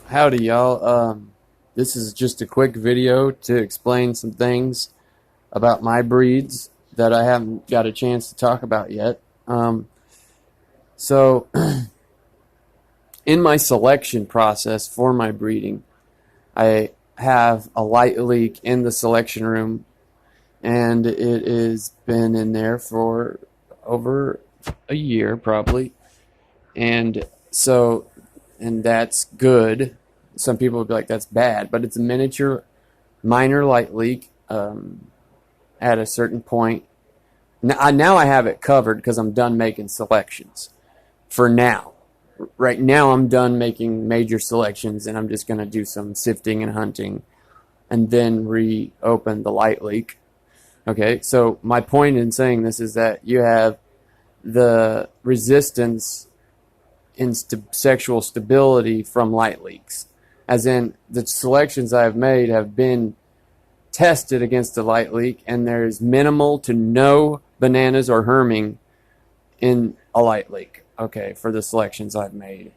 Howdy, y'all. This is just a quick video to explain some things about my breeds that I haven't got a chance to talk about yet. So, in my selection process for my breeding, I have a light leak in the selection room, and it has been in there for over a year, probably. And so, and that's good. Some people would be like, that's bad, but it's a miniature, minor light leak at a certain point. Now I have it covered because I'm done making selections for now. Right now, I'm done making major selections, and I'm just going to do some sifting and hunting and then reopen the light leak. Okay, so my point in saying this is that you have the resistance in sexual stability from light leaks. As in, the selections I've made have been tested against the light leak, and there's minimal to no bananas or herming in a light leak, okay, for the selections I've made.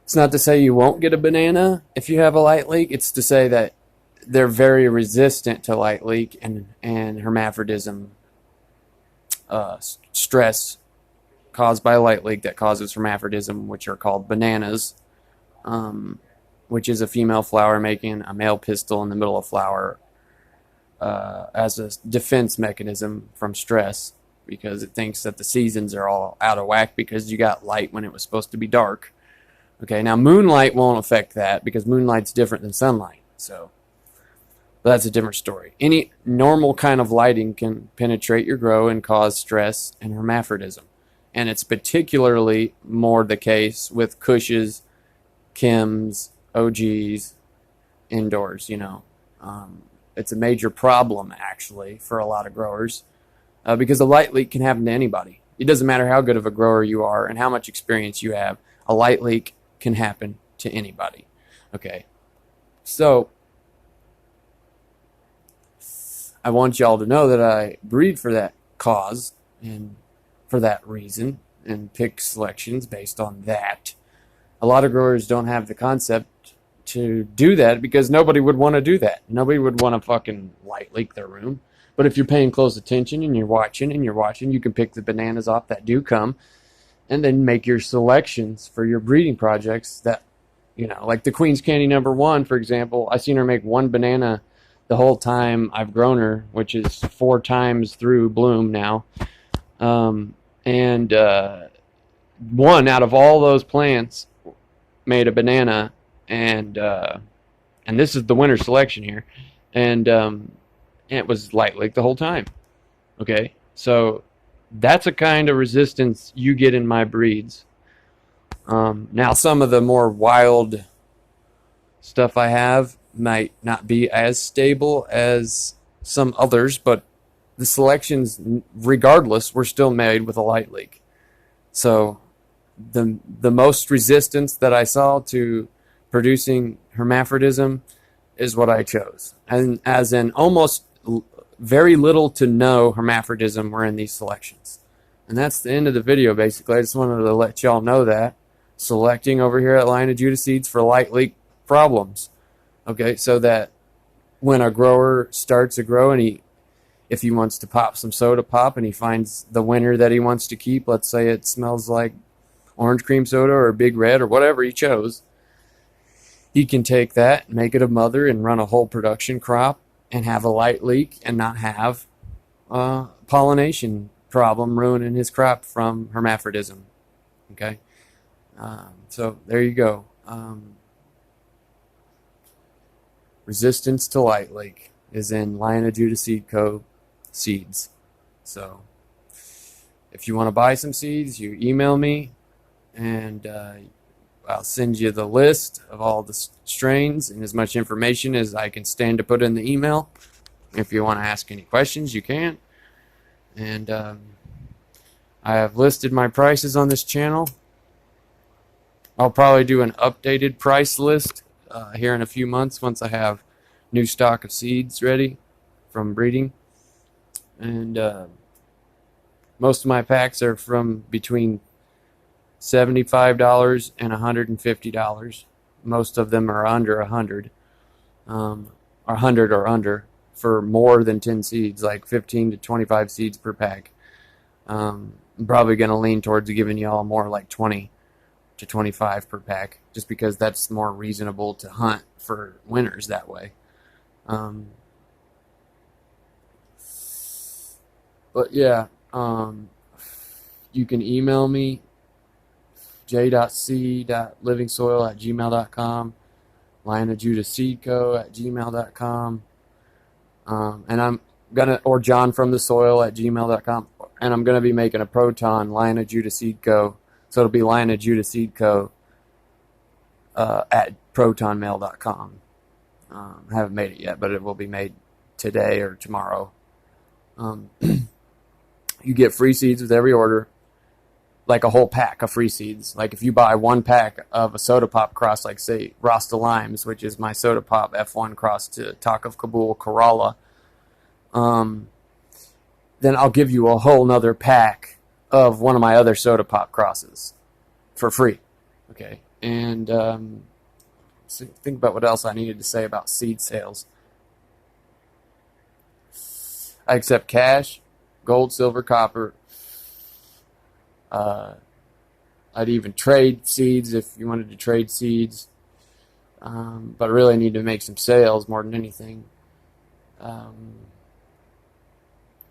It's not to say you won't get a banana if you have a light leak. It's to say that they're very resistant to light leak and hermaphrodism stress caused by a light leak that causes hermaphrodism, which are called bananas, which is a female flower making a male pistil in the middle of flower as a defense mechanism from stress, because it thinks that the seasons are all out of whack because you got light when it was supposed to be dark. Okay, now moonlight won't affect that because moonlight's different than sunlight, so that's a different story. Any normal kind of lighting can penetrate your grow and cause stress and hermaphrodism. And it's particularly more the case with Kushes, Kims, OGs, indoors, It's a major problem, actually, for a lot of growers because a light leak can happen to anybody. It doesn't matter how good of a grower you are and how much experience you have. A light leak can happen to anybody. Okay, so I want y'all to know that I breed for that cause and for that reason and pick selections based on that. A lot of growers don't have the concept to do that because nobody would want to do that. Nobody would want to fucking light leak their room. But if you're paying close attention and you're watching, you can pick the bananas off that do come and then make your selections for your breeding projects that, like the Queen's Candy #1, for example. I seen her make one banana the whole time I've grown her, which is 4 times through bloom now. And one out of all those plants made a banana, and this is the winter selection here, and it was light leak the whole time. Okay, so that's a kind of resistance you get in my breeds. Now, some of the more wild stuff I have might not be as stable as some others, but the selections, regardless, were still made with a light leak. So the most resistance that I saw to producing hermaphrodism is what I chose. And as in almost very little to no hermaphrodism were in these selections. And that's the end of the video, basically. I just wanted to let y'all know that. Selecting over here at Lion of Judah Seeds for light leak problems. Okay, so that when a grower starts a grow and if he wants to pop some soda pop and he finds the winner that he wants to keep, let's say it smells like orange cream soda or Big Red or whatever he chose, he can take that, make it a mother, and run a whole production crop and have a light leak and not have a pollination problem ruining his crop from hermaphrodism. Okay, so there you go. Resistance to light leak is in Lion of Judah seeds. So if you want to buy some seeds, you email me, and I'll send you the list of all the strains and as much information as I can stand to put in the email. If you want to ask any questions, you can. And I have listed my prices on this channel. I'll probably do an updated price list here in a few months once I have new stock of seeds ready from breeding. And most of my packs are from between $75 and $150. Most of them are under 100, or 100 or under, for more than 10 seeds, like 15 to 25 seeds per pack. I'm probably going to lean towards giving y'all more like 20 to 25 per pack, just because that's more reasonable to hunt for winners that way. But yeah, you can email me, j.c.livingsoil@gmail.com, LIONOFJUDAHseedco@gmail.com, and I'm gonna, or johnfromthesoil@gmail.com, and I'm gonna be making a Proton LIONOFJUDAHseedco, so it'll be LIONOFJUDAHseedco at protonmail.com. I haven't made it yet, but it will be made today or tomorrow. You get free seeds with every order, like a whole pack of free seeds. Like if you buy one pack of a soda pop cross, like say Rasta Limes, which is my soda pop F1 cross to Talk of Kabul Kerala, then I'll give you a whole nother pack of one of my other soda pop crosses for free. Okay, and so think about what else I needed to say about seed sales. I accept cash, gold, silver, copper. I'd even trade seeds if you wanted to trade seeds. But I really need to make some sales more than anything. You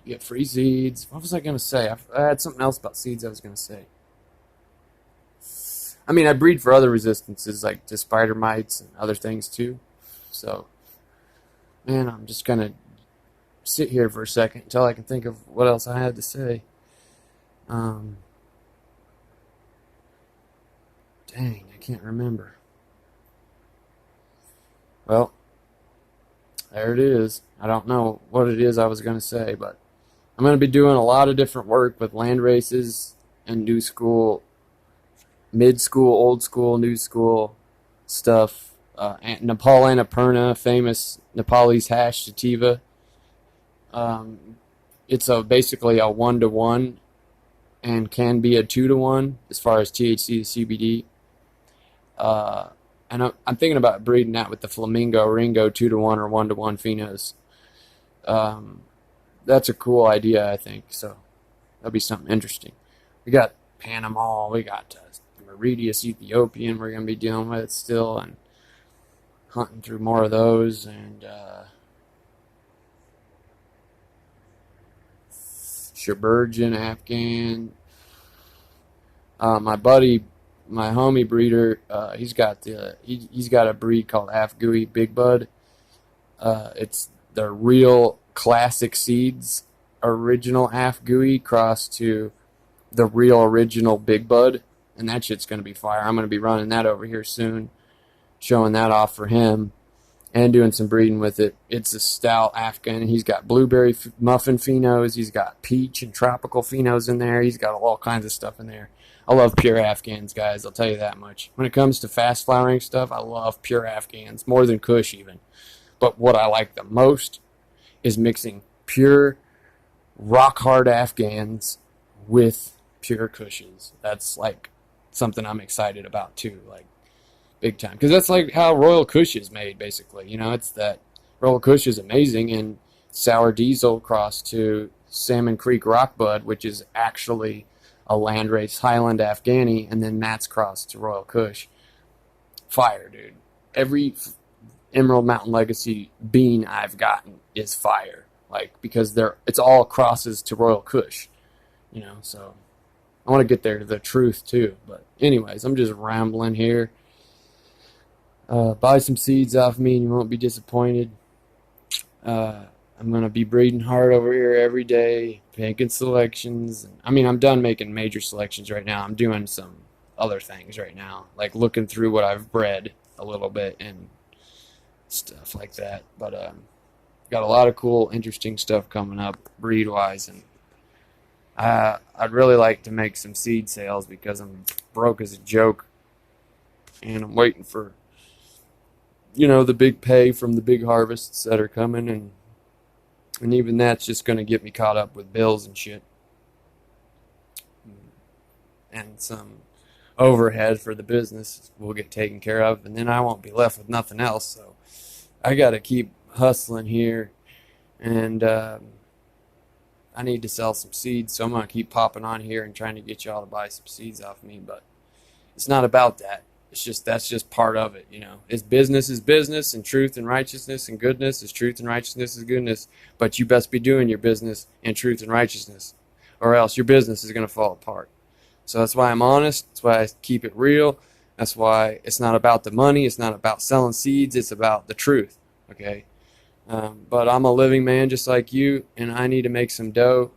get free seeds. What was I going to say? I had something else about seeds I was going to say. I mean, I breed for other resistances, like to spider mites and other things too. So, man, I'm just going to sit here for a second until I can think of what else I had to say. Dang, I can't remember. Well, there it is. I don't know what it is I was going to say, but I'm going to be doing a lot of different work with land races and new school, mid school, old school, new school stuff. Nepal Annapurna, famous Nepalese hash sativa. It's basically a 1-to-1 and can be a 2-to-1 as far as THC to CBD. And I'm thinking about breeding that with the Flamingo Ringo 2-to-1 or 1-to-1 phenos. That's a cool idea, I think. So that'll be something interesting. We got Panama, we got Meridius Ethiopian we're going to be dealing with still, and hunting through more of those, and Shebergen Afghan. My buddy, my homie breeder, he's got a breed called Afgui Big Bud. It's the real classic seeds, original Afgui crossed to the real original Big Bud, and that shit's gonna be fire. I'm gonna be running that over here soon, showing that off for him, and doing some breeding with it. It's a stout Afghan. He's got blueberry muffin phenos. He's got peach and tropical phenos in there. He's got all kinds of stuff in there. I love pure Afghans, guys. I'll tell you that much. When it comes to fast flowering stuff, I love pure Afghans, more than Kush even. But what I like the most is mixing pure, rock-hard Afghans with pure Kushes. That's like something I'm excited about too, like big time. Because that's like how Royal Kush is made, basically. You know, it's that Royal Kush is amazing, and Sour Diesel crossed to Salmon Creek Rockbud, which is actually a landrace Highland Afghani, and then that's crossed to Royal Kush. Fire, dude. Every Emerald Mountain Legacy bean I've gotten is fire, like, because it's all crosses to Royal Kush, you know. So I want to get there to the truth too. But anyways, I'm just rambling here. Buy some seeds off me and you won't be disappointed. I'm going to be breeding hard over here every day, making selections. I mean, I'm done making major selections right now. I'm doing some other things right now, like looking through what I've bred a little bit and stuff like that. But got a lot of cool, interesting stuff coming up breed-wise, and I'd really like to make some seed sales because I'm broke as a joke, and I'm waiting for, you know, the big pay from the big harvests that are coming, and even that's just going to get me caught up with bills and shit, and some overhead for the business will get taken care of, and then I won't be left with nothing else. So I got to keep hustling here, and I need to sell some seeds, so I'm going to keep popping on here and trying to get y'all to buy some seeds off me. But it's not about that. It's just, that's just part of it, you know. It's business is business, and truth and righteousness and goodness is truth, and righteousness is goodness. But you best be doing your business in truth and righteousness, or else your business is going to fall apart. So that's why I'm honest. That's why I keep it real. That's why it's not about the money. It's not about selling seeds. It's about the truth, okay? But I'm a living man just like you, and I need to make some dough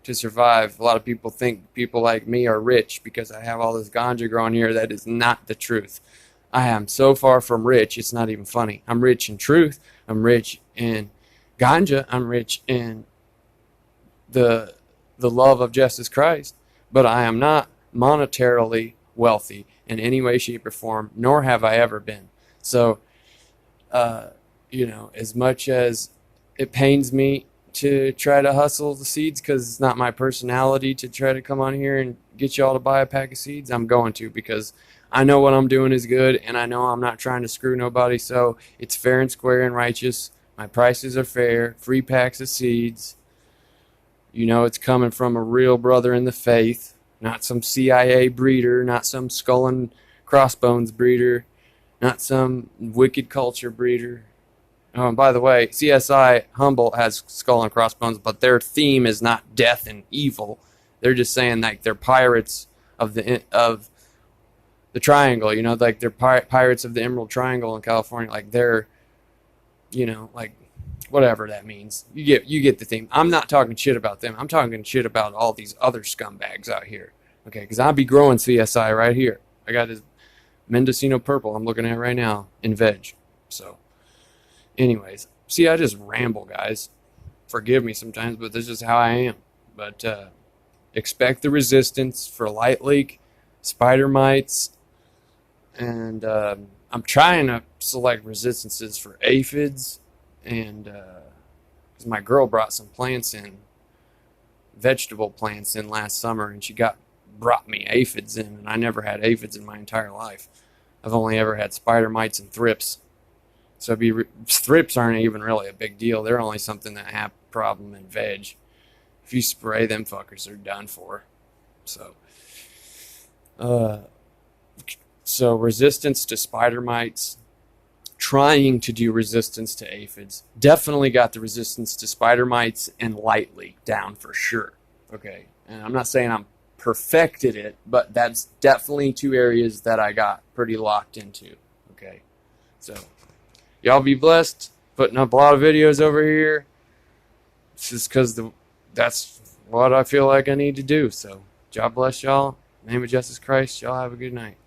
to survive. A lot of people think people like me are rich because I have all this ganja growing here. That is not the truth. I am so far from rich, it's not even funny. I'm rich in truth. I'm rich in ganja. I'm rich in the love of Jesus Christ. But I am not monetarily wealthy in any way, shape, or form, nor have I ever been. So, you know, as much as it pains me to try to hustle the seeds, because it's not my personality to try to come on here and get y'all to buy a pack of seeds, I'm going to, because I know what I'm doing is good, and I know I'm not trying to screw nobody. So it's fair and square and righteous. My prices are fair. Free packs of seeds. You know, it's coming from a real brother in the faith. Not some CIA breeder, not some skull and crossbones breeder, not some wicked culture breeder. Oh, and by the way, CSI Humboldt has skull and crossbones, but their theme is not death and evil. They're just saying like they're pirates of the triangle, you know, like they're pirates of the Emerald Triangle in California. Like they're, you know, like whatever that means. You get the theme. I'm not talking shit about them. I'm talking shit about all these other scumbags out here. Okay, because I'll be growing CSI right here. I got this Mendocino purple I'm looking at right now in veg. So, anyways, see, I just ramble, guys. Forgive me sometimes, but this is how I am. But expect the resistance for light leak, spider mites, and I'm trying to select resistances for aphids. And because my girl brought some plants in, vegetable plants in last summer, and she brought me aphids in, and I never had aphids in my entire life. I've only ever had spider mites and thrips. So thrips aren't even really a big deal. They're only something that have a problem in veg. If you spray them fuckers, they're done for. So resistance to spider mites, trying to do resistance to aphids. Definitely got the resistance to spider mites and light leak down for sure. Okay, and I'm not saying I'm perfected it, but that's definitely two areas that I got pretty locked into. Okay, so y'all be blessed. Putting up a lot of videos over here. It's just because that's what I feel like I need to do. So God bless y'all. In the name of Jesus Christ, y'all have a good night.